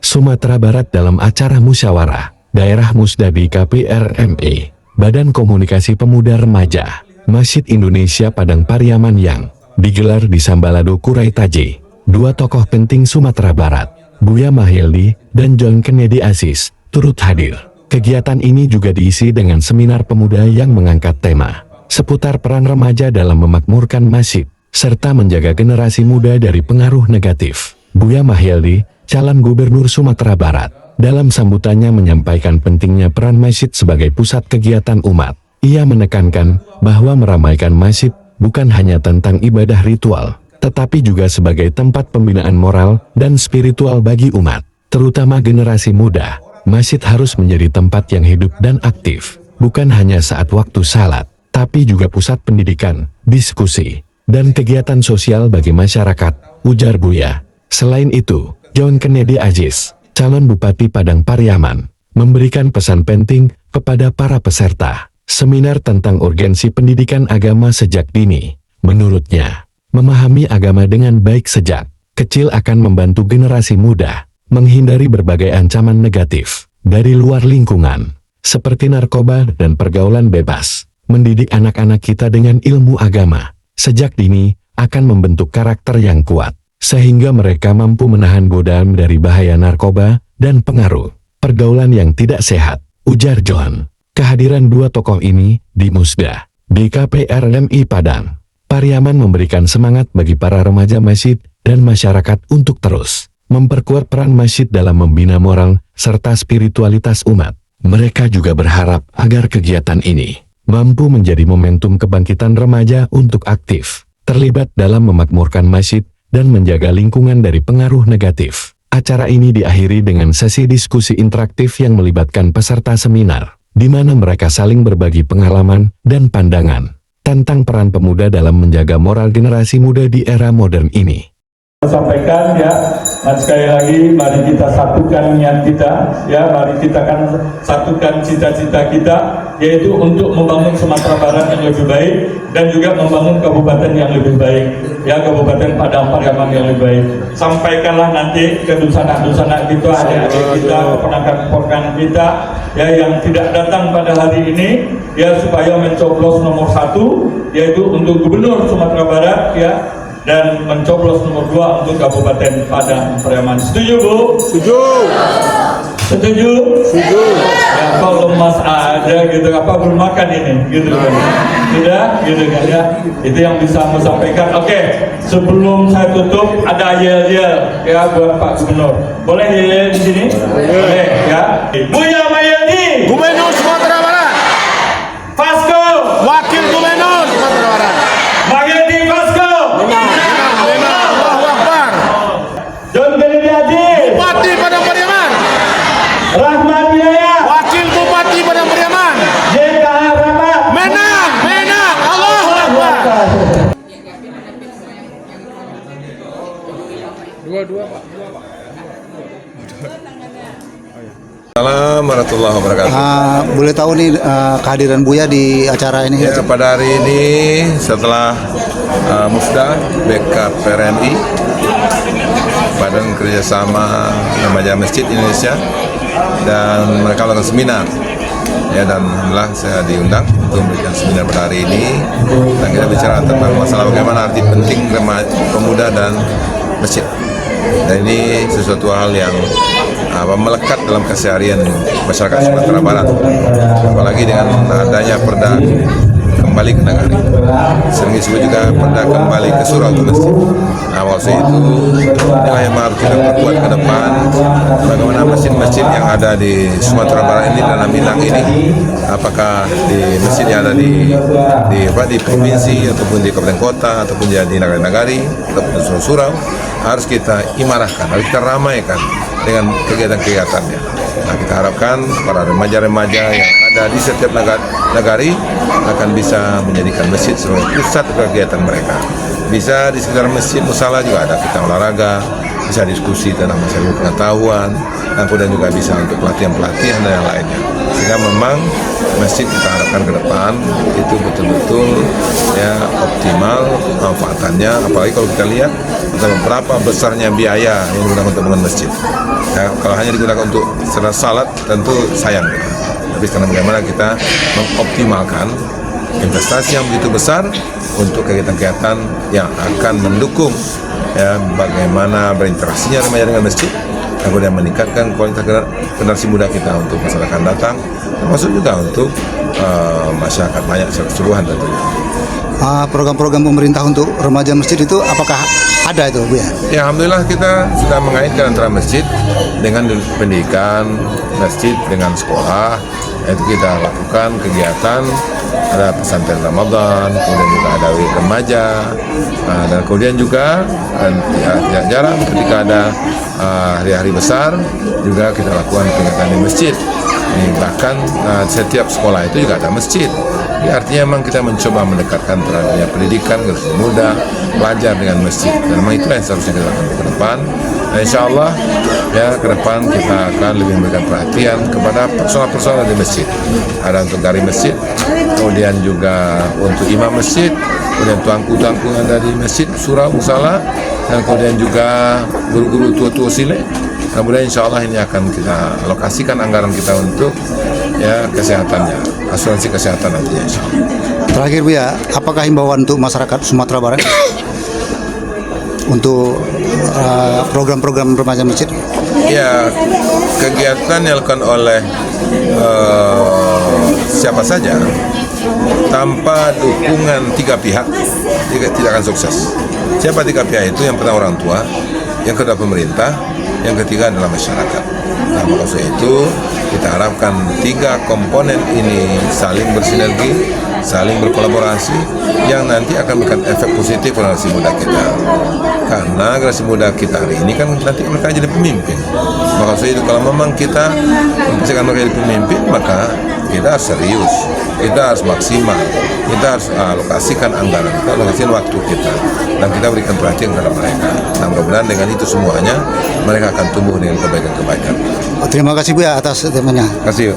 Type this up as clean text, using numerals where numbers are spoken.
Sumatera Barat dalam acara musyawarah daerah Musda BKPRME, Badan Komunikasi Pemuda Remaja, Masjid Indonesia Padang Pariaman yang digelar di Sambalado Kurai Taji. Dua tokoh penting Sumatera Barat, Buya Mahyildi dan John Kennedy Aziz, turut hadir. Kegiatan ini juga diisi dengan seminar pemuda yang mengangkat tema seputar peran remaja dalam memakmurkan masjid, serta menjaga generasi muda dari pengaruh negatif. Buya Mahyildi, calon gubernur Sumatera Barat, dalam sambutannya menyampaikan pentingnya peran masjid sebagai pusat kegiatan umat. Ia menekankan bahwa meramaikan masjid bukan hanya tentang ibadah ritual, tetapi juga sebagai tempat pembinaan moral dan spiritual bagi umat, terutama generasi muda. Masjid harus menjadi tempat yang hidup dan aktif, bukan hanya saat waktu salat, tapi juga pusat pendidikan, diskusi, dan kegiatan sosial bagi masyarakat, ujar Buya. Selain itu, John Kennedy Aziz, calon Bupati Padang Pariaman, memberikan pesan penting kepada para peserta seminar tentang urgensi pendidikan agama sejak dini. Menurutnya, memahami agama dengan baik sejak kecil akan membantu generasi muda menghindari berbagai ancaman negatif dari luar lingkungan, seperti narkoba dan pergaulan bebas. Mendidik anak-anak kita dengan ilmu agama sejak dini akan membentuk karakter yang kuat, sehingga mereka mampu menahan godaan dari bahaya narkoba dan pengaruh pergaulan yang tidak sehat, ujar John. Kehadiran dua tokoh ini di Musda BKPRMI Padang Pariaman memberikan semangat bagi para remaja masjid dan masyarakat untuk terus memperkuat peran masjid dalam membina moral serta spiritualitas umat. Mereka juga berharap agar kegiatan ini mampu menjadi momentum kebangkitan remaja untuk aktif terlibat dalam memakmurkan masjid dan menjaga lingkungan dari pengaruh negatif. Acara ini diakhiri dengan sesi diskusi interaktif yang melibatkan peserta seminar, di mana mereka saling berbagi pengalaman dan pandangan tentang peran pemuda dalam menjaga moral generasi muda di era modern ini. Sampaikan ya, sekali lagi mari kita satukan niat kita ya, mari kita kan satukan cita-cita kita, yaitu untuk membangun Sumatera Barat yang lebih baik dan juga membangun kabupaten yang lebih baik ya, Kabupaten Padang Pariaman yang lebih baik. Sampaikanlah nanti ke dusanak-dusanak kita, adik-adik kita, keponakan-keponakan kita ya yang tidak datang pada hari ini ya, supaya mencoblos nomor 1 yaitu untuk Gubernur Sumatera Barat ya, dan mencoblos nomor 2 untuk Kabupaten Padang Pariaman. Setuju, Bu? Setuju. Setuju? Setuju. Ya, kalau lemas ada gitu, apa belum makan ini? Gitu kan? Tidak? Gitu kan ya? Itu yang bisa mau sampaikan. Oke, sebelum saya tutup ada yel-yel ya buat Pak Gubernur. Boleh yel-yel di sini? Boleh ya. Buya Mahyildi, Gubernur Sumatera Barat. Vasco, Wakil Gubernur Sumatera Barat. Mahyildi Vasco. Allahu Akbar. John Kennedy Aziz, Bupati Padang Pariaman. Rahmat Yaya, Wakil Bupati Padang Pariaman. JKA Rahmat. Menang, menang. Allahu Akbar. Dua-dua, Pak. Assalamualaikum warahmatullahi wabarakatuh. Boleh tahu nih kehadiran Buya di acara ini? Ya, pada hari ini setelah Musda BKPRMI Badan Kerjasama Remaja Masjid Indonesia, dan mereka melakukan seminar ya, dan alhamdulillah saya diundang untuk memberikan seminar pada hari ini, dan kita bicara tentang masalah bagaimana arti penting pemuda dan masjid. Dan ini sesuatu hal yang melekat dalam keseharian masyarakat Sumatera Barat, apalagi dengan adanya perda kembali ke negara, sering disebut juga perda kembali ke surau atau masjid. Nah, maksud itu inilah yang harus kita perkuat ke depan, bagaimana masjid-masjid yang ada di Sumatera Barat ini dalam Minang ini, apakah di masjid yang ada di provinsi ataupun di kabupaten kota ataupun di negara-negari ataupun di surau, harus kita imarahkan, harus kita ramaikan dengan kegiatan-kegiatannya. Nah, kita harapkan para remaja-remaja yang ada di setiap negari akan bisa menjadikan masjid sebagai pusat kegiatan mereka. Bisa di sekitar masjid musala juga ada kita olahraga, bisa diskusi tentang masalah pengetahuan, dan kemudian juga bisa untuk pelatihan-pelatihan dan yang lainnya. Sehingga sehingga memang masjid kita harapkan ke depan itu betul-betul ya optimal manfaatannya, apalagi kalau kita lihat berapa besarnya biaya yang digunakan untuk membangun masjid. Ya, kalau hanya digunakan untuk sekedar salat tentu sayang, tapi sekarang bagaimana kita mengoptimalkan investasi yang begitu besar untuk kegiatan-kegiatan yang akan mendukung ya bagaimana berinteraksinya remaja dengan masjid, kemudian meningkatkan kualitas generasi muda kita untuk masyarakat datang, termasuk juga untuk masyarakat banyak secara keseluruhan tentunya. Program-program pemerintah untuk remaja masjid itu apakah ada itu Bu ya? Ya, alhamdulillah kita sudah mengaitkan antara masjid dengan pendidikan, masjid dengan sekolah. Itu kita lakukan kegiatan, ada pesantren Ramadan, kemudian juga ada WIB remaja, dan kemudian juga tidak jarang ketika ada hari-hari besar juga kita lakukan kegiatan di masjid. Bahkan setiap sekolah itu juga ada masjid. Ya, artinya memang kita mencoba mendekatkan terhadap pendidikan generasi muda, pelajar dengan masjid. Dan memang itulah yang seharusnya kita lakukan ke depan. Dan insya Allah ya ke depan kita akan lebih memberikan perhatian kepada personal-personal di masjid. Ada untuk dari masjid, kemudian juga untuk imam masjid, kemudian tuanku-tuanku yang ada di masjid, surau, musala, dan kemudian juga guru-guru tua-tua sile. Kemudian insya Allah ini akan kita alokasikan anggaran kita untuk ya kesehatannya, asuransi kesehatan nantinya insya Allah. Terakhir Bu ya, apakah himbauan untuk masyarakat Sumatera Barat untuk program-program remaja masjid? Ya, kegiatan yang dilakukan oleh siapa saja tanpa dukungan tiga pihak tidak akan sukses. Siapa tiga pihak itu? Yang pertama orang tua, yang kedua pemerintah, yang ketiga adalah masyarakat. Nah, maksud itu kita harapkan tiga komponen ini saling bersinergi, saling berkolaborasi, yang nanti akan memberikan efek positif generasi muda kita. Karena generasi muda kita hari ini kan nanti mereka jadi pemimpin. Maksud itu kalau memang kita mempersiapkan mereka jadi pemimpin, maka kita harus serius, kita harus maksimal, kita harus alokasikan anggaran, kita alokasikan waktu kita, dan kita berikan perhatian kepada mereka. Nah, mudah-mudahan dengan itu semuanya mereka akan tumbuh dengan kebaikan-kebaikan. Terima kasih Bu ya atas temanya. Terima kasih.